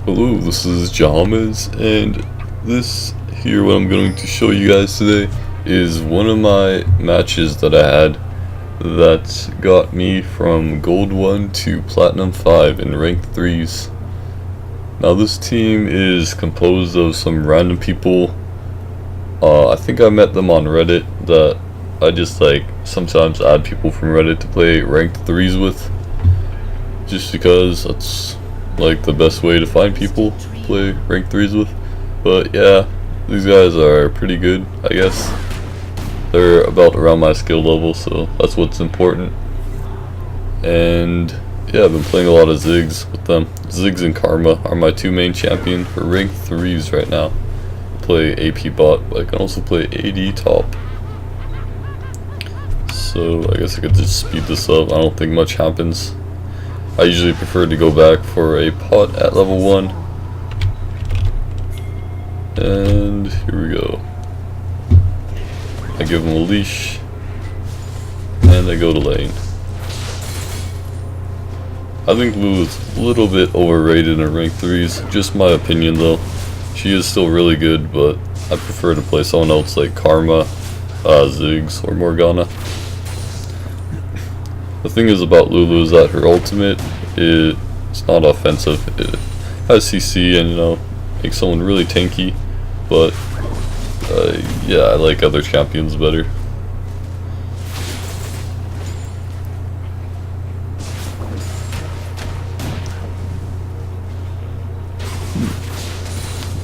Hello, this is James, and this here, what I'm going to show you guys today, is one of my matches that I had that got me from Gold 1 to Platinum 5 in Rank 3s. Now this team is composed of some random people. I think I met them on Reddit, that I just sometimes add people from Reddit to play Ranked 3s with, just because that's the best way to find people to play Rank 3s with. But yeah, these guys are pretty good, I guess. They're about around my skill level, so that's what's important. And yeah, I've been playing a lot of Ziggs with them. Ziggs and Karma are my two main champion for Rank 3s right now. I play AP bot, but I can also play AD top. So I guess I could just speed this up. I don't think much happens. I usually prefer to go back for a pot at level 1. And here we go. I give him a leash, and I go to lane. I think Lulu's a little bit overrated in rank 3s, just my opinion though. She is still really good, but I prefer to play someone else like Karma, Ziggs, or Morgana. The thing is about Lulu is that her ultimate, it's not offensive. It has CC and makes someone really tanky, but yeah, I like other champions better.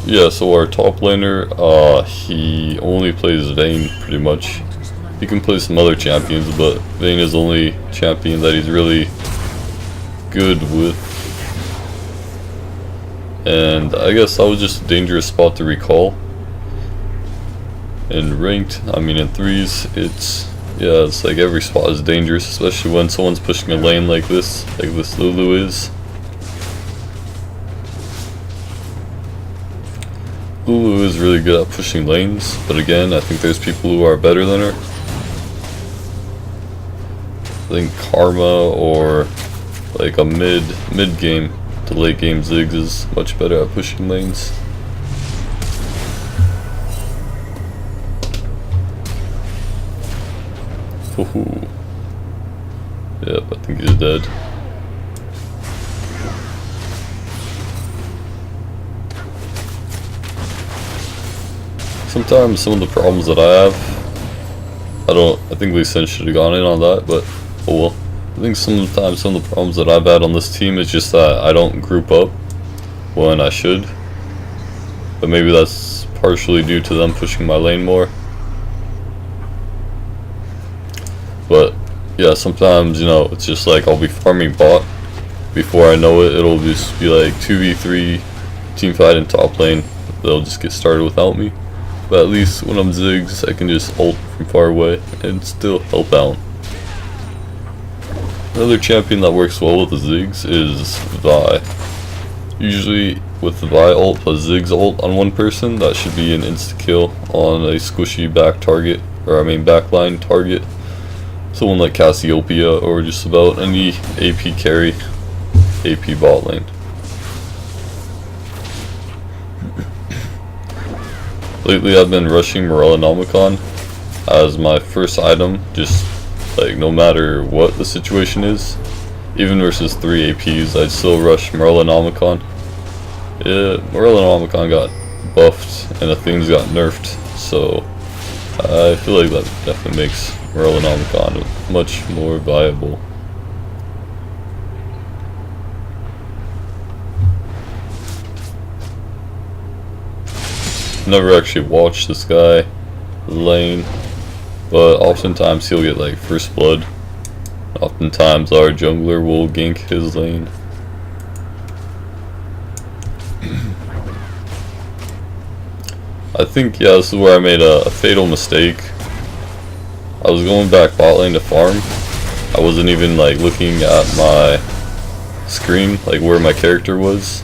Yeah, so our top laner, he only plays Vayne pretty much. He can play some other champions, but Vayne is the only champion that he's really good with. And I guess that was just a dangerous spot to recall. In ranked, in 3s, it's like every spot is dangerous, especially when someone's pushing a lane like this Lulu is. Lulu is really good at pushing lanes, but again, I think there's people who are better than her. I think Karma or like a mid game to late game Ziggs is much better at pushing lanes. Woohoo. Yep, I think he's dead. Sometimes some of the problems that I have, I think Lee Sin should have gone in on that, but oh well. I think sometimes some of the problems that I've had on this team is just that I don't group up when I should. But maybe that's partially due to them pushing my lane more. But yeah, sometimes, it's just like I'll be farming bot. Before I know it, it'll just be like 2v3 team fight in top lane. They'll just get started without me. But at least when I'm Ziggs, I can just ult from far away and still help out. Another champion that works well with the Ziggs is Vi. Usually with the Vi ult plus Ziggs ult on one person, that should be an insta kill on a squishy back target, or backline target. Someone like Cassiopeia, or just about any AP carry, AP bot lane. Lately I've been rushing Morellonomicon as my first item, just no matter what the situation is. Even versus 3 APs, I'd still rush Morellonomicon. Yeah, Morellonomicon got buffed and the things got nerfed, so I feel like that definitely makes Morellonomicon much more viable. Never actually watched this guy lane, but oftentimes he'll get first blood. Oftentimes our jungler will gank his lane. I think, yeah, this is where I made a fatal mistake. I was going back bot lane to farm. I wasn't even looking at my screen, where my character was.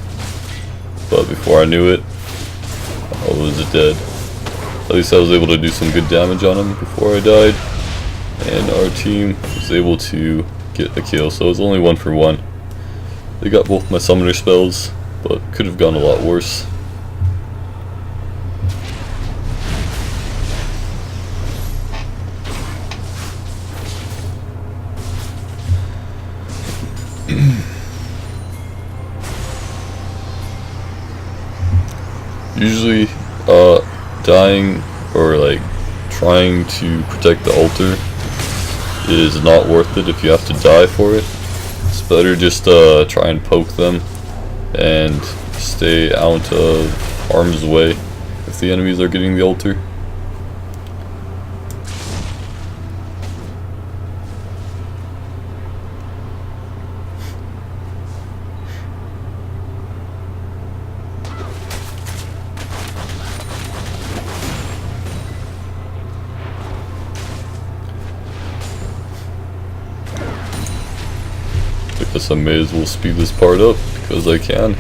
But before I knew it, I was dead. At least I was able to do some good damage on him before I died. And our team was able to get a kill, so it was only 1 for 1. They got both my summoner spells, but could have gone a lot worse. Usually, dying or like trying to protect the altar is not worth it if you have to die for it. It's better just try and poke them and stay out of harm's way if the enemies are getting the altar. I guess I may as well speed this part up because I can.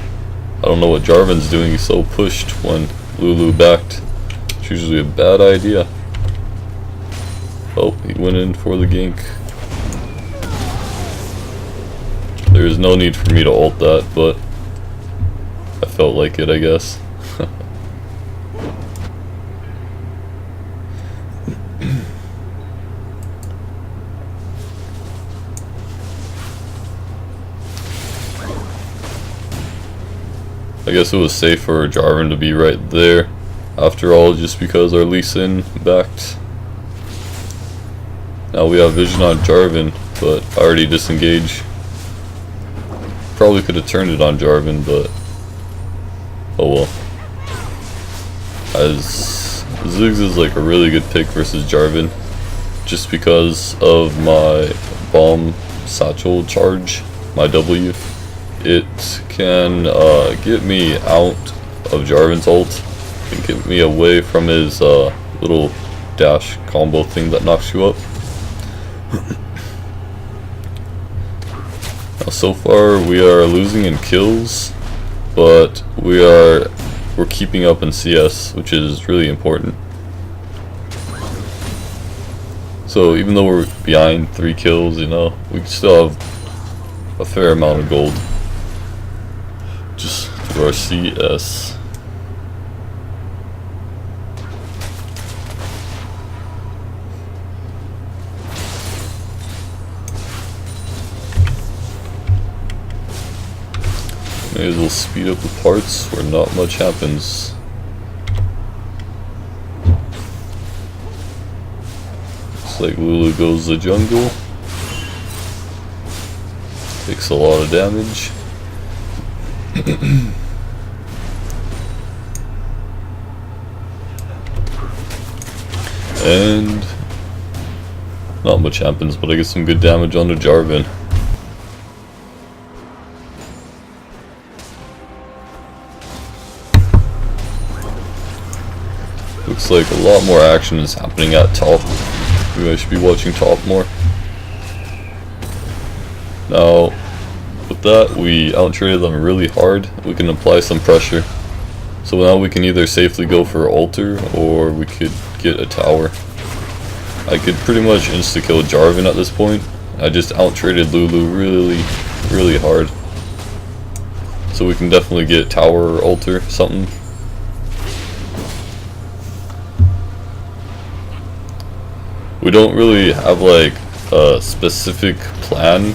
I don't know what Jarvan's doing, he's so pushed when Lulu backed. It's usually a bad idea. Oh, he went in for the gank. There's no need for me to ult that, but I felt like it, I guess. I guess it was safe for Jarvan to be right there, after all, just because our Lee Sin backed. Now we have vision on Jarvan, but I already disengaged. Probably could have turned it on Jarvan, but oh well. As Ziggs is like a really good pick versus Jarvan, just because of my bomb satchel charge, my W. It can get me out of Jarvan's ult and get me away from his little dash combo thing that knocks you up. Now, so far we are losing in kills, but we're keeping up in CS, which is really important. So even though we're behind 3 kills, you know, we still have a fair amount of gold. Just through our CS. May as well speed up the parts where not much happens. Looks like Lulu goes the jungle. Takes a lot of damage. And not much happens, but I get some good damage onto Jarvan. Looks like a lot more action is happening at top. Maybe I should be watching top more. Now, with that, we out-traded them really hard. We can apply some pressure. So now we can either safely go for altar, or we could get a tower. I could pretty much insta-kill Jarvan at this point. I just out-traded Lulu really hard. So we can definitely get tower or altar, something. We don't really have like a specific plan.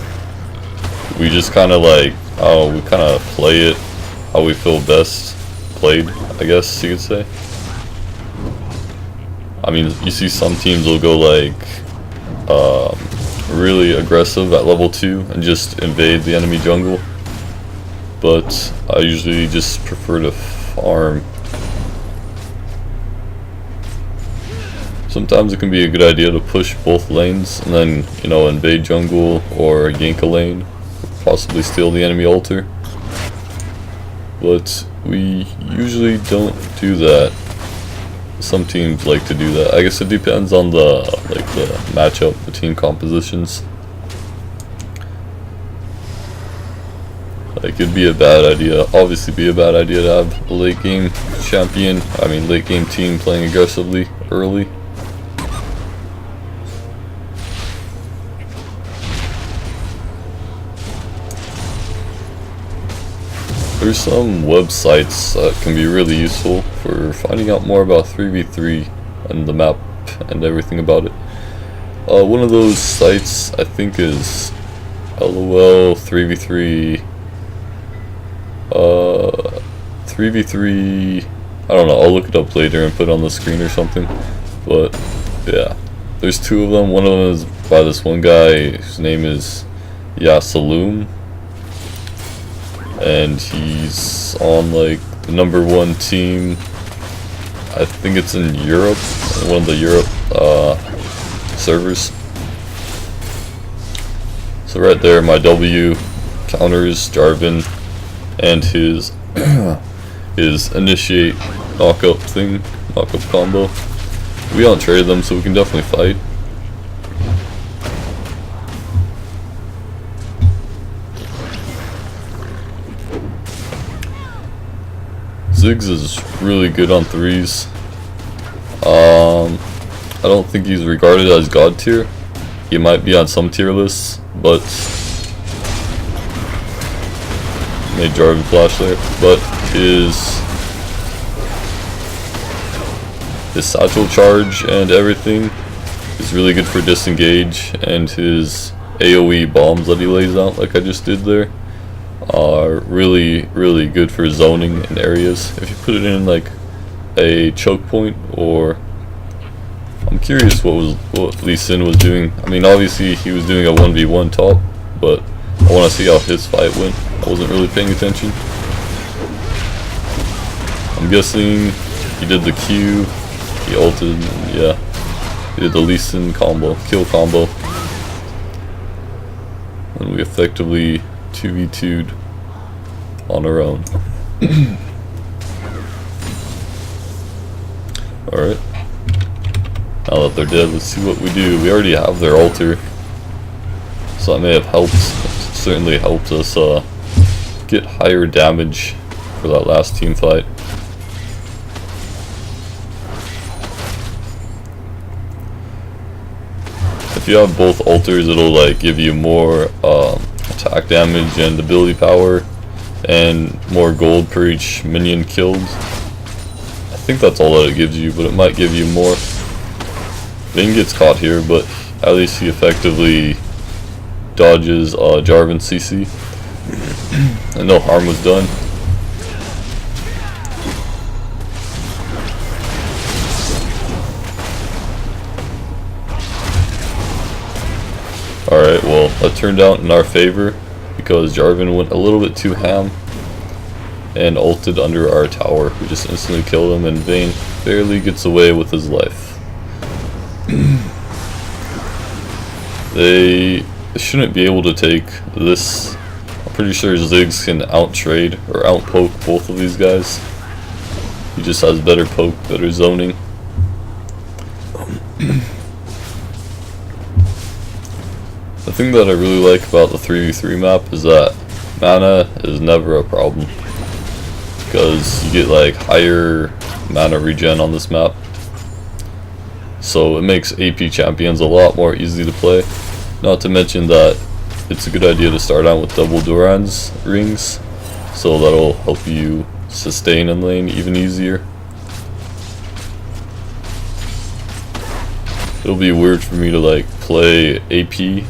We just kind of like, we kind of play it how we feel best played, I guess you could say. I mean, you see some teams will go like really aggressive at level 2 and just invade the enemy jungle, but I usually just prefer to farm. Sometimes it can be a good idea to push both lanes and then, you know, invade jungle or gank a lane, possibly steal the enemy altar. But we usually don't do that. Some teams like to do that. I guess it depends on the matchup, the team compositions. Like, it'd be a bad idea, obviously be a bad idea to have a late game champion, late game team playing aggressively early. There's some websites that can be really useful for finding out more about 3v3 and the map and everything about it. One of those sites I think is LOL 3v3 3v3, I don't know, I'll look it up later and put it on the screen or something. But yeah, there's two of them. One of them is by this one guy whose name is Yasaloom, and he's on like the #1 team. I think it's in Europe, one of the Europe servers. So right there, my W counters Jarvan and his his initiate knockup combo. We don't trade them, so we can definitely fight. Ziggs is really good on threes. I don't think he's regarded as god tier. He might be on some tier lists, but made Jarvan flash there. But his satchel charge and everything is really good for disengage, and his AoE bombs that he lays out, like I just did there, are really good for zoning in areas. If you put it in like a choke point, or I'm curious what Lee Sin was doing. I mean, obviously he was doing a 1v1 top, but I want to see how his fight went. I wasn't really paying attention. I'm guessing he did the Q, he ulted, yeah, he did the Lee Sin combo, kill combo, and we effectively 2v2'd on our own. Alright, now that they're dead, let's see what we do. We already have their altar, so that may have helped. It certainly helped us get higher damage for that last team fight. If you have both altars, it'll like give you more attack damage and ability power, and more gold per each minion killed. I think that's all that it gives you, but it might give you more. Vayne gets caught here, but at least he effectively dodges Jarvan CC, and no harm was done. Alright, well, that turned out in our favor because Jarvan went a little bit too ham and ulted under our tower. We just instantly killed him, and Vayne barely gets away with his life. They shouldn't be able to take this. I'm pretty sure Ziggs can out-trade or out-poke both of these guys. He just has better poke, better zoning. The thing that I really like about the 3v3 map is that mana is never a problem, because you get like higher mana regen on this map, so it makes AP champions a lot more easy to play. Not to mention that it's a good idea to start out with double Duran's rings, so that'll help you sustain in lane even easier. It'll be weird for me to like play AP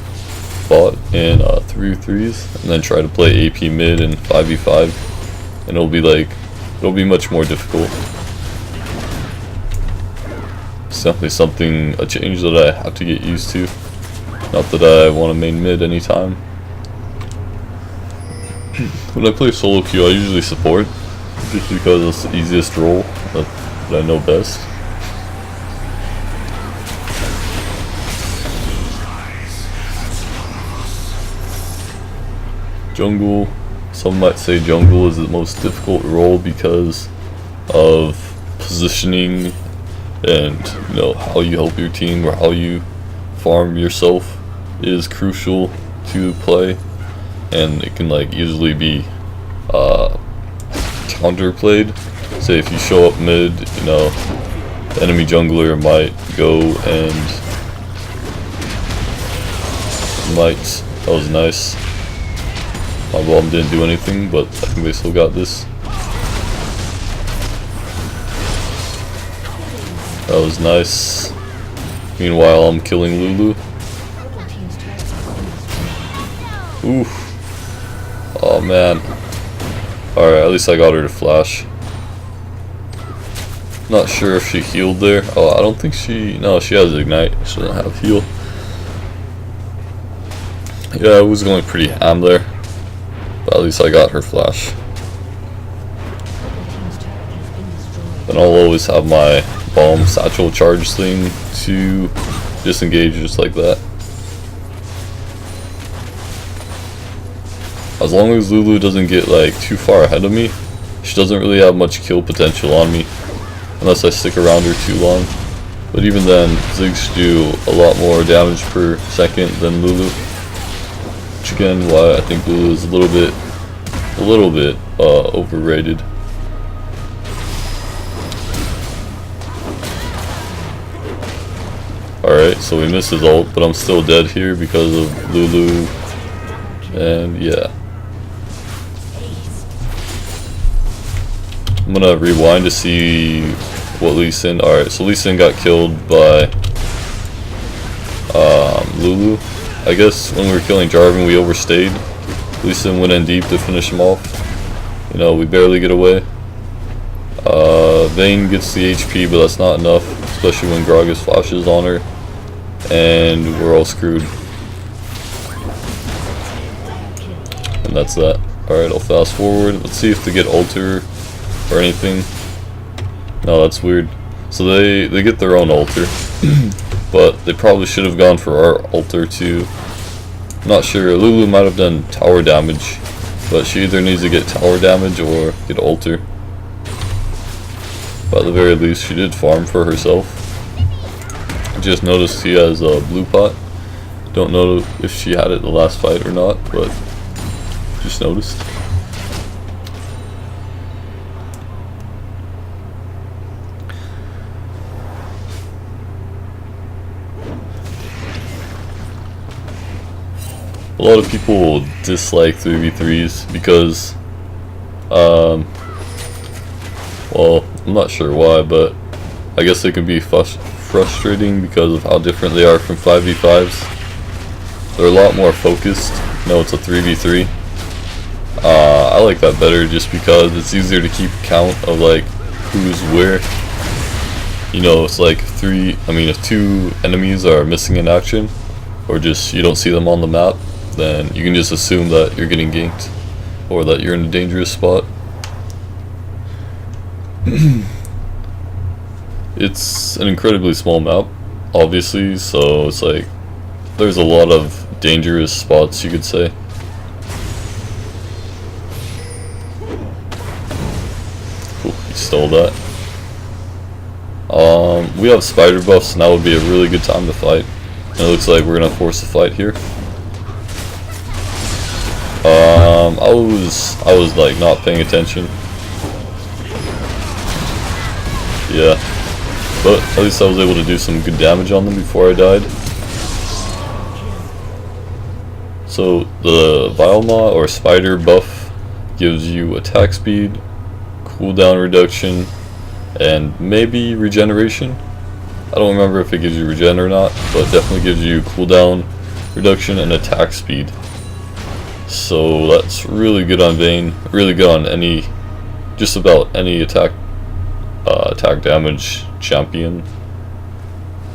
bot in 3v3s and then try to play AP mid in 5v5, and it'll be much more difficult. It's definitely a change that I have to get used to. Not that I want to main mid anytime. When I play solo queue, I usually support, just because it's the easiest role that I know best. Jungle, some might say jungle is the most difficult role because of positioning and, you know, how you help your team or how you farm yourself is crucial to play, and it can like usually be counterplayed. Say if you show up mid, you know, the enemy jungler might go and that was nice. My bomb didn't do anything, but I think they still got this. That was nice. Meanwhile, I'm killing Lulu. Oof. Oh man. Alright, at least I got her to flash. Not sure if she healed there. Oh, I don't think she... No, she has Ignite. She doesn't have heal. Yeah, it was going pretty ham there. But at least I got her flash. Then I'll always have my bomb satchel charge thing to disengage just like that. As long as Lulu doesn't get like too far ahead of me, she doesn't really have much kill potential on me unless I stick around her too long. But even then, Ziggs do a lot more damage per second than Lulu, which again why I think Lulu is a little bit overrated. Alright, so we missed his ult, but I'm still dead here because of Lulu, and yeah. I'm gonna rewind to see what Lee Sin. Alright, so Lee Sin got killed by Lulu. I guess when we were killing Jarvan we overstayed. Lee Sin went in deep to finish him off. You know, we barely get away. Vayne gets the HP, but that's not enough, especially when Gragas flashes on her. And we're all screwed. And that's that. Alright, I'll fast forward. Let's see if they get altar or anything. No, that's weird. So they get their own altar. But they probably should have gone for our altar too. Not sure. Lulu might have done tower damage. But she either needs to get tower damage or get altar. But at the very least, she did farm for herself. I just noticed he has a blue pot. Don't know if she had it the last fight or not, but just noticed. A lot of people dislike 3v3s because, well, I'm not sure why, but I guess they can be frustrating because of how different they are from 5v5s. They're a lot more focused. No, it's a 3v3. I like that better just because it's easier to keep count of like who's where. You know, it's like if two enemies are missing in action, or just you don't see them on the map, then you can just assume that you're getting ganked or that you're in a dangerous spot. It's an incredibly small map, obviously, so it's like there's a lot of dangerous spots, you could say. Cool, he stole that. We have spider buffs, and that would be a really good time to fight. And it looks like we're gonna force a fight here. I was like not paying attention. Yeah, but at least I was able to do some good damage on them before I died. So the Vilma or spider buff gives you attack speed, cooldown reduction, and maybe regeneration. I don't remember if it gives you regen or not, but it definitely gives you cooldown reduction and attack speed. So that's really good on Vayne, really good on just about any attack damage champion.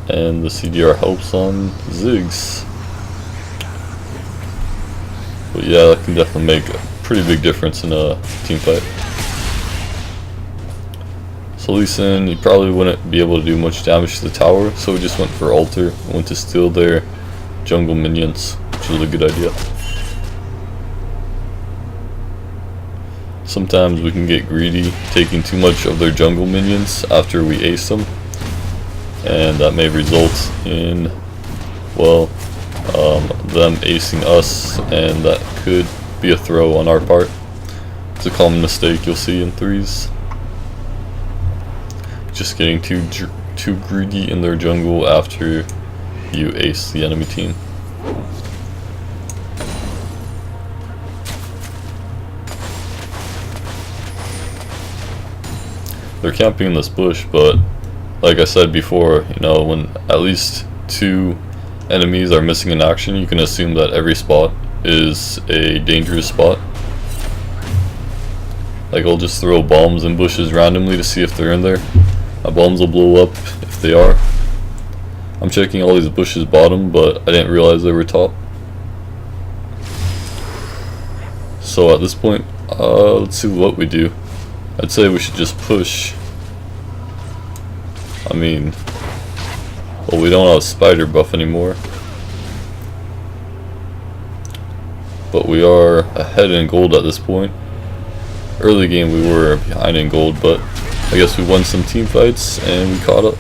And the CDR helps on Ziggs. But yeah, that can definitely make a pretty big difference in a team fight. So Lee Sin, he probably wouldn't be able to do much damage to the tower, so we just went for altar, went to steal their jungle minions, which was a good idea. Sometimes we can get greedy, taking too much of their jungle minions after we ace them, and that may result in, well, them acing us, and that could be a throw on our part. It's a common mistake you'll see in 3s. Just getting too greedy in their jungle after you ace the enemy team. they're camping in this bush, but like I said before, you know, when at least 2 enemies are missing in action, you can assume that every spot is a dangerous spot. Like, I'll just throw bombs in bushes randomly to see if they're in there. My bombs will blow up if they are. I'm checking all these bushes bottom, but I didn't realize they were top. So at this point, let's see what we do. I'd say we should just push. I mean, well, we don't have spider buff anymore, but we are ahead in gold at this point. Early game we were behind in gold, but I guess we won some team fights and we caught up.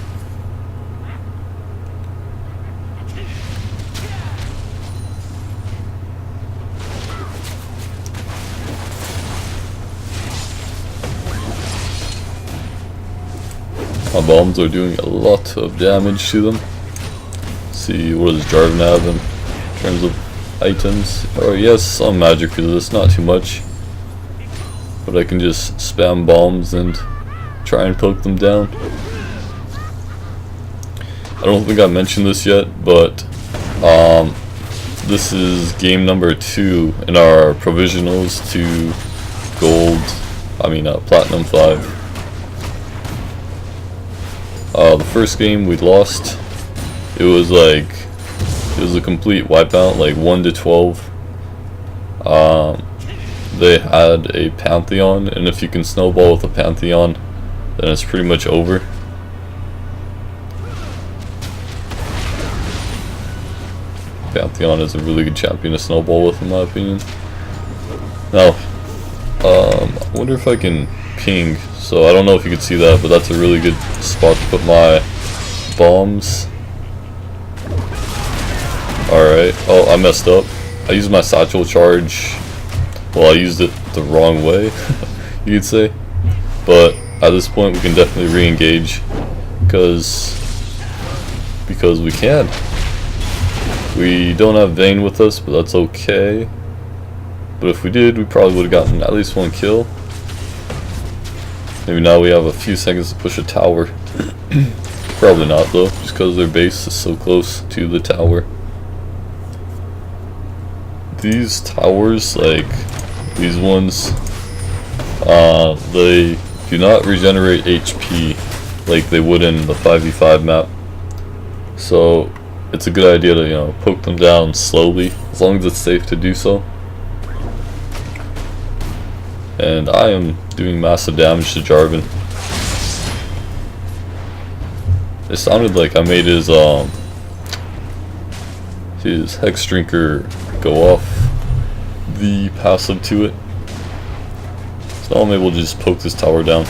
My bombs are doing a lot of damage to them. Let's see, what does Jarvan have in terms of items? Oh, he has some magic resist, not too much. But I can just spam bombs and try and poke them down. I don't think I mentioned this yet, but this is game number 2 in our provisionals to gold, platinum 5. The first game we lost, it was a complete wipeout, like 1-12. They had a Pantheon, and if you can snowball with a Pantheon, then it's pretty much over. Pantheon is a really good champion to snowball with, in my opinion. Now, I wonder if I can ping. So I don't know if you can see that, but that's a really good spot to put my bombs. Alright, oh, I messed up. I used my satchel charge. Well, I used it the wrong way, you could say. But at this point we can definitely re-engage because we can. We don't have Vayne with us, but that's okay. But if we did, we probably would have gotten at least 1 kill. Maybe now we have a few seconds to push a tower. Probably not though, just because their base is so close to the tower. These towers, like these ones, they do not regenerate HP like they would in the 5v5 map. So it's a good idea to, you know, poke them down slowly, as long as it's safe to do so. And I am doing massive damage to Jarvan. It sounded like I made his Hex Drinker go off the passive to it. So now I'm able to just poke this tower down.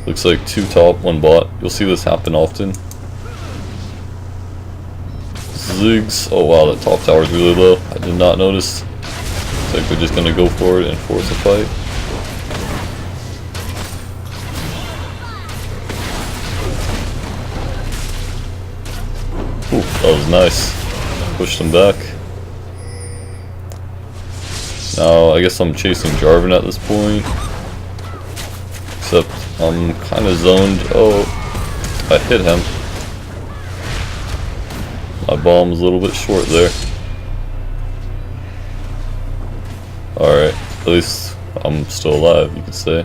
Looks like 2 top, 1 bot. You'll see this happen often. Ziggs. Oh wow, that top tower is really low. I did not notice. Looks like they're just gonna go for it and force a fight. Ooh, that was nice. Pushed them back. Now I guess I'm chasing Jarvan at this point. Except I'm kind of zoned. Oh, I hit him. My bomb's a little bit short there. Alright, at least I'm still alive, you could say.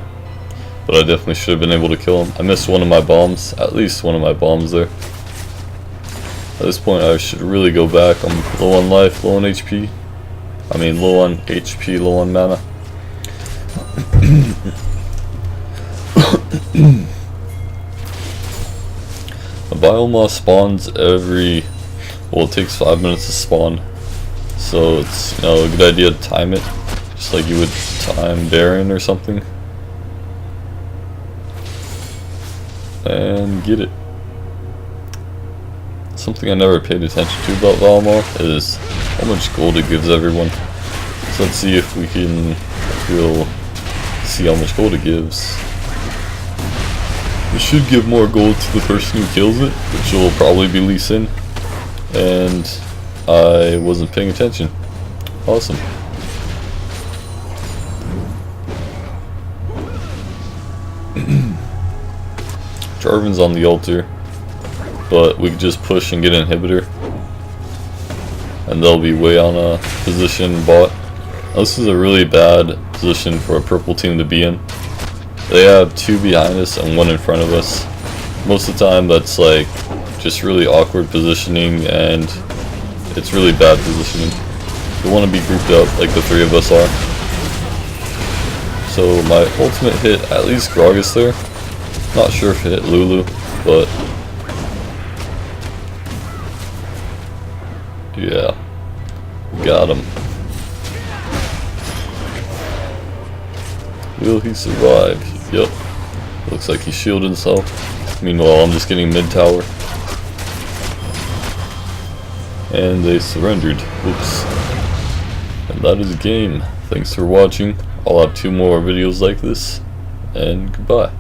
But I definitely should have been able to kill him. I missed one of my bombs, at least one of my bombs there. At this point I should really go back. I'm low on life, low on HP. I mean low on HP, low on mana. The biome spawns every... well, it takes 5 minutes to spawn. So it's, you know, a good idea to time it. Just like you would time Baron or something. And get it. Something I never paid attention to about Valmar is how much gold it gives everyone. So let's see if we'll see how much gold it gives. It should give more gold to the person who kills it, which will probably be Lee Sin. And I wasn't paying attention. Awesome. Jarvan's on the altar, but we can just push and get an inhibitor, and they'll be way on a position bot. Now, this is a really bad position for a purple team to be in. They have 2 behind us and 1 in front of us. Most of the time that's like just really awkward positioning, and it's really bad positioning. You want to be grouped up like the 3 of us are. So my ultimate hit at least Gragas there. Not sure if it hit Lulu, but yeah, got him. Will he survive? Yep. Looks like he shielded himself. Meanwhile, I'm just getting mid tower. And they surrendered. Whoops. And that is a game. Thanks for watching. I'll have 2 more videos like this. And goodbye.